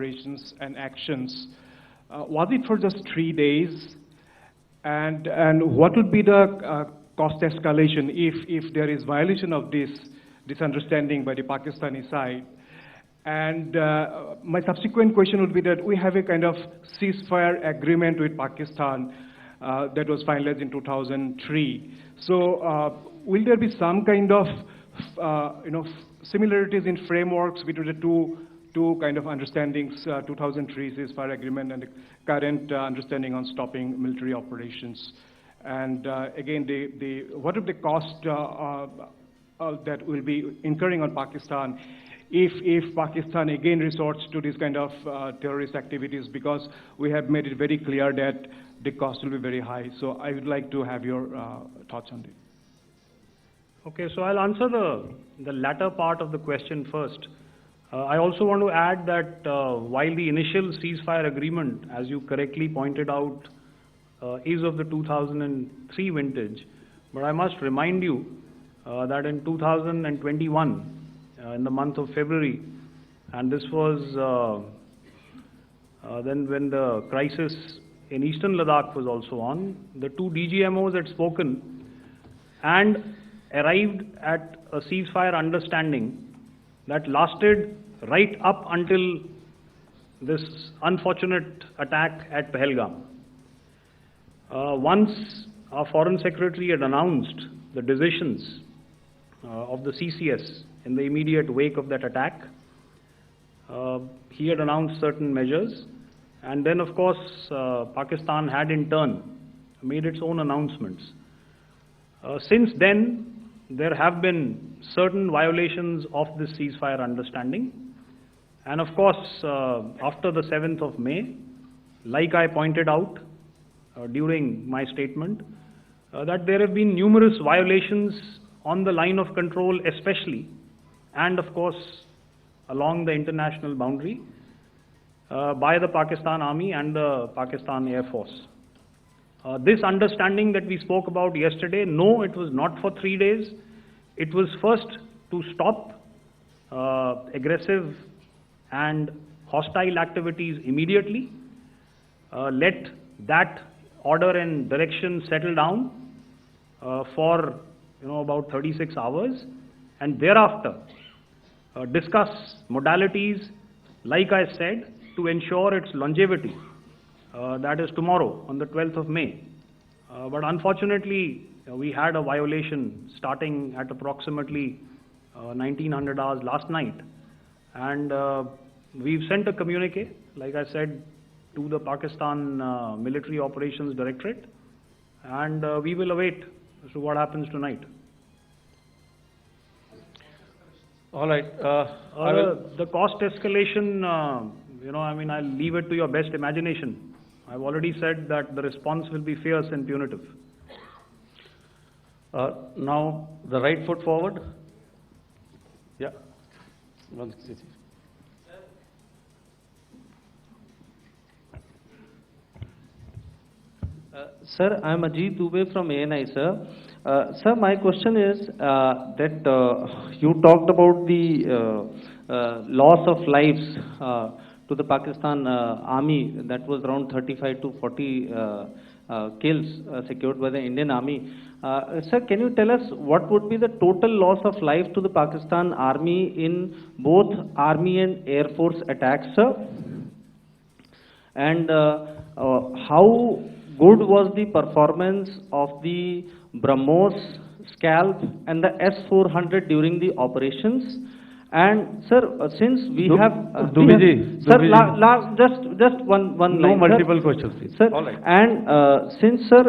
operations and actions. Was it for just 3 days? And what would be the cost escalation if there is violation of this understanding by the Pakistani side? And my subsequent question would be that we have a kind of ceasefire agreement with Pakistan that was finalized in 2003. So will there be some kind of similarities in frameworks between the two kind of understandings, 2003 ceasefire agreement and the current understanding on stopping military operations? And again, what are the cost that will be incurring on Pakistan if Pakistan again resorts to this kind of terrorist activities, because we have made it very clear that the cost will be very high. So I would like to have your thoughts on this. Okay, so I'll answer the latter part of the question first. I also want to add that while the initial ceasefire agreement, as you correctly pointed out, is of the 2003 vintage, but I must remind you that in 2021, in the month of February, and this was then when the crisis in eastern Ladakh was also on, the two DGMOs had spoken and arrived at a ceasefire understanding that lasted right up until this unfortunate attack at Pahalgam. Once our Foreign Secretary had announced the decisions of the CCS in the immediate wake of that attack, he had announced certain measures, and then of course Pakistan had in turn made its own announcements. Since then, there have been certain violations of this ceasefire understanding, and of course after the 7th of May, like I pointed out during my statement, that there have been numerous violations on the line of control especially, and of course along the international boundary by the Pakistan Army and the Pakistan Air Force. This understanding that we spoke about yesterday, no, it was not for 3 days. It was first to stop aggressive and hostile activities immediately, let that order and direction settle down for about 36 hours, and thereafter discuss modalities, like I said, to ensure its longevity. That is tomorrow, on the 12th of May. But unfortunately, we had a violation starting at approximately 1900 hours last night. And we've sent a communique, like I said, to the Pakistan Military Operations Directorate. And we will await as to what happens tonight. All right. The cost escalation, I'll leave it to your best imagination. I've already said that the response will be fierce and punitive. Now, the right foot forward. Yeah. Sir, I am Ajit Dubey from ANI, sir. Sir, my question is that you talked about the loss of lives to the Pakistan Army, that was around 35 to 40 kills secured by the Indian Army. Sir, can you tell us what would be the total loss of life to the Pakistan Army in both Army and Air Force attacks, sir? And how good was the performance of the BrahMos, Scalp and the S-400 during the operations? And sir, since we have just one line. No multiple questions, please. Sir, all right. And since sir,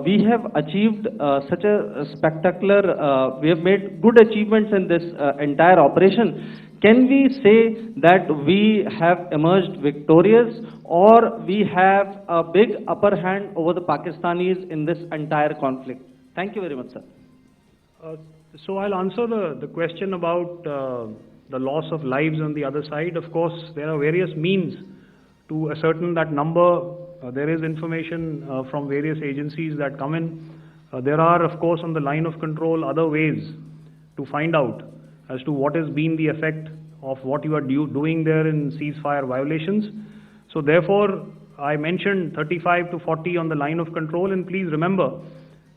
we have achieved such a spectacular, we have made good achievements in this entire operation. Can we say that we have emerged victorious, or we have a big upper hand over the Pakistanis in this entire conflict? Thank you very much, sir. So I'll answer the question about the loss of lives on the other side. Of course, there are various means to ascertain that number. There is information from various agencies that come in. There are, of course, on the line of control, other ways to find out as to what has been the effect of what you are doing there in ceasefire violations. So therefore, I mentioned 35 to 40 on the line of control, and please remember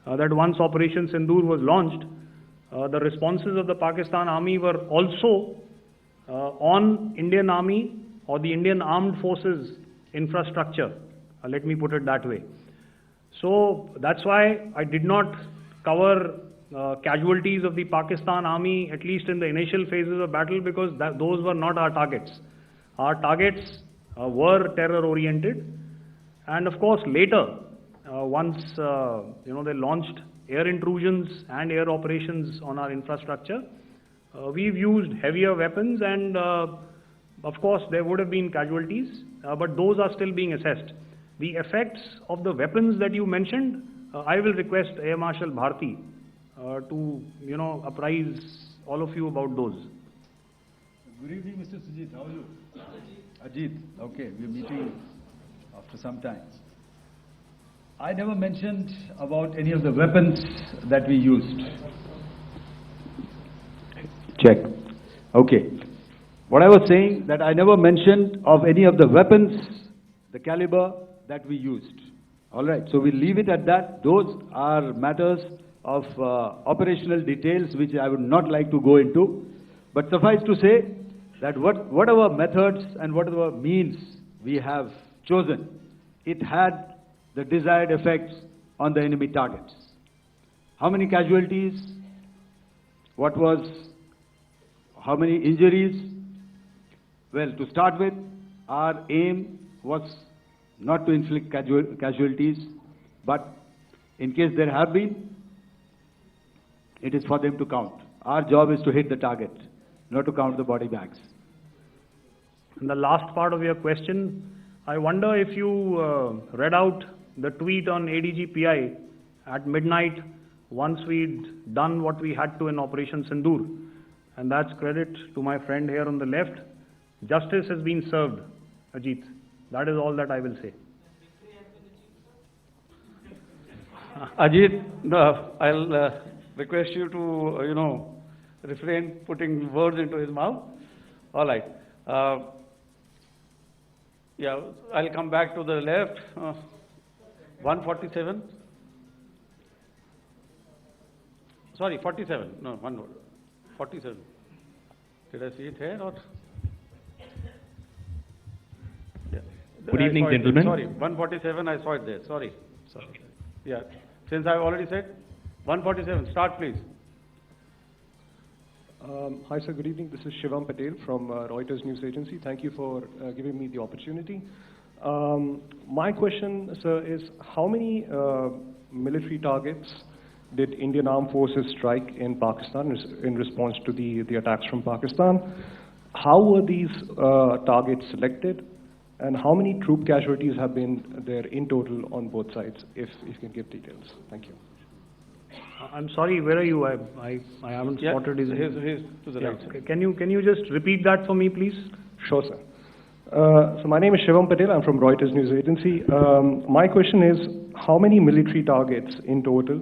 that once Operation Sindoor was launched, the responses of the Pakistan Army were also on Indian Army or the Indian Armed Forces infrastructure. Let me put it that way. So that's why I did not cover casualties of the Pakistan Army, at least in the initial phases of battle, because those were not our targets. Our targets were terror-oriented, and of course later, once they launched air intrusions and air operations on our infrastructure, we've used heavier weapons, and of course there would have been casualties, but those are still being assessed. The effects of the weapons that you mentioned, I will request Air Marshal Bharti to apprise all of you about those. Good evening, Mr. Sujit. How are you? Ajit. Okay, we're meeting after some time. I never mentioned about any of the weapons that we used. Check. Okay. What I was saying, that I never mentioned of any of the weapons, the caliber that we used. All right, so we'll leave it at that. Those are matters of operational details which I would not like to go into. But suffice to say that whatever methods and whatever means we have chosen, it had the desired effects on the enemy targets. How many casualties? How many injuries? Well, to start with, our aim was not to inflict casualties, but in case there have been, it is for them to count. Our job is to hit the target, not to count the body bags. And the last part of your question, I wonder if you read out the tweet on ADGPI at midnight once we'd done what we had to in Operation Sindoor. And that's credit to my friend here on the left. Justice has been served, Ajit. That is all that I will say. Ajit, I'll request you to, refrain putting words into his mouth. All right. Yeah, I'll come back to the left. 147. Sorry, 47. No, 47. Did I see it here or? Yeah. Good evening, gentlemen. Sorry, 147, I saw it there. Sorry. Yeah, since I've already said, 147, start please. Hi sir, good evening. This is Shivam Patel from Reuters News Agency. Thank you for giving me the opportunity. My question, sir, is how many military targets did Indian Armed Forces strike in Pakistan in response to the attacks from Pakistan? How were these targets selected? And how many troop casualties have been there in total on both sides, if you can give details? Thank you. I'm sorry, where are you? I haven't spotted his... He's to the right. Okay. Can you just repeat that for me, please? Sure, sir. So my name is Shivam Patel. I'm from Reuters News Agency. My question is, how many military targets in total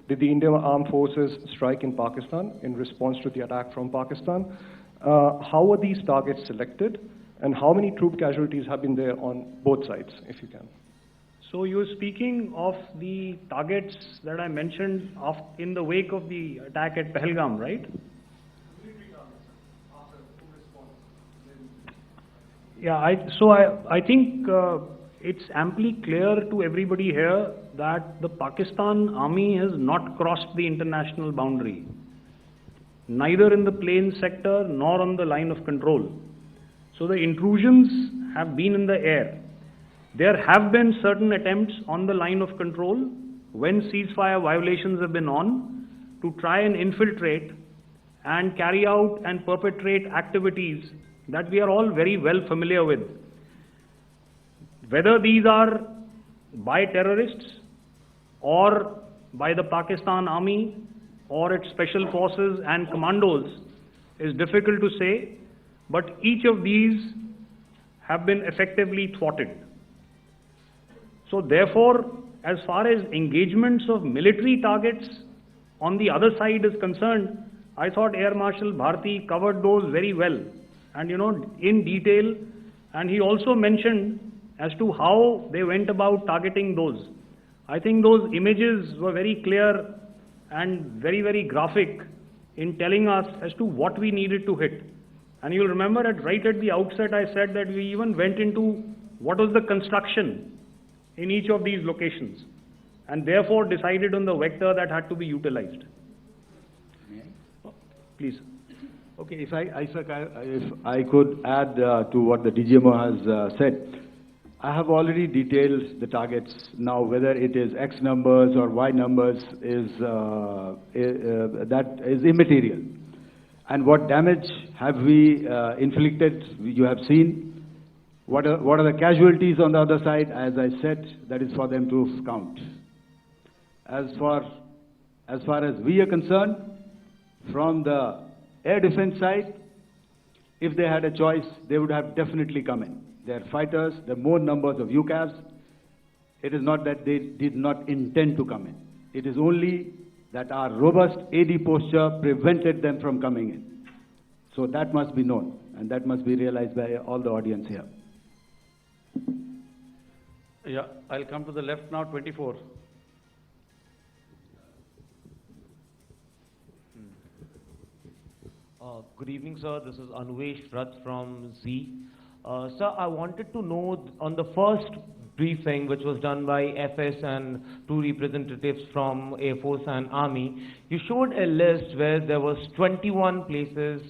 did the Indian Armed Forces strike in Pakistan in response to the attack from Pakistan? How were these targets selected? And how many troop casualties have been there on both sides, if you can? So you're speaking of the targets that I mentioned in the wake of the attack at Pahalgam, right? Yeah, I think it's amply clear to everybody here that the Pakistan Army has not crossed the international boundary, neither in the plain sector nor on the line of control. So the intrusions have been in the air. There have been certain attempts on the line of control when ceasefire violations have been on to try and infiltrate and carry out and perpetrate activities that we are all very well familiar with. Whether these are by terrorists or by the Pakistan Army or its special forces and commandos is difficult to say, but each of these have been effectively thwarted. So therefore, as far as engagements of military targets on the other side is concerned, I thought Air Marshal Bharti covered those very well. and in detail, and he also mentioned as to how they went about targeting those. I think those images were very clear and very, very graphic in telling us as to what we needed to hit. And you'll remember right at the outset I said that we even went into what was the construction in each of these locations, and therefore decided on the vector that had to be utilized. Please. Okay, if I could add to what the DGMO has said. I have already detailed the targets. Now, whether it is X numbers or Y numbers that is immaterial. And what damage have we inflicted, you have seen. What are the casualties on the other side? As I said, that is for them to count. As far as we are concerned, from the air defense side, if they had a choice, they would have definitely come in. They are fighters, there are more numbers of UCAVs. It is not that they did not intend to come in. It is only that our robust AD posture prevented them from coming in. So that must be known, and that must be realized by all the audience here. Yeah, I'll come to the left now, 24. Good evening, sir. This is Anuvesh Rath from Z. Sir, I wanted to know on the first briefing, which was done by FS and two representatives from Air Force and Army, you showed a list where there was 21 places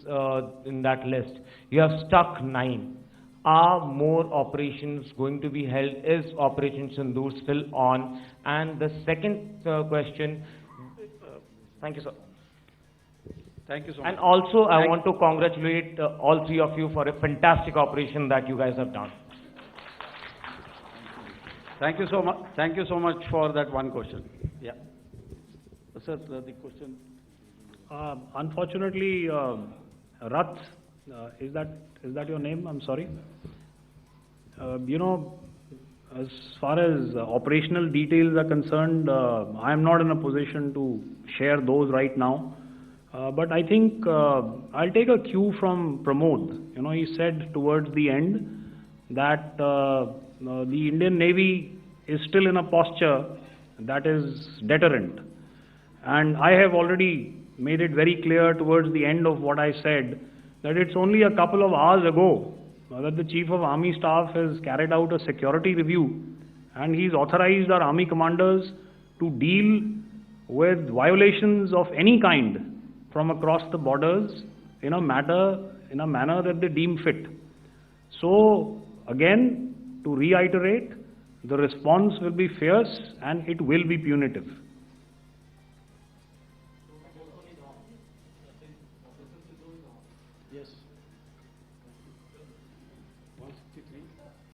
in that list. You have stuck 9. Are more operations going to be held? Is Operation Sindoor still on? And the second question, thank you, sir. Thank you so much. And also, I want to congratulate all three of you for a fantastic operation that you guys have done. Thank you so much. Thank you so much for that one question. Yeah. Sir, the question. Unfortunately, Rath, is that your name? I'm sorry. As far as operational details are concerned, I am not in a position to share those right now. But I think I'll take a cue from Pramod. He said towards the end that the Indian Navy is still in a posture that is deterrent. And I have already made it very clear towards the end of what I said that it's only a couple of hours ago that the Chief of Army Staff has carried out a security review, and he's authorized our Army commanders to deal with violations of any kind from across the borders in a manner that they deem fit. So again, to reiterate, the response will be fierce and it will be punitive.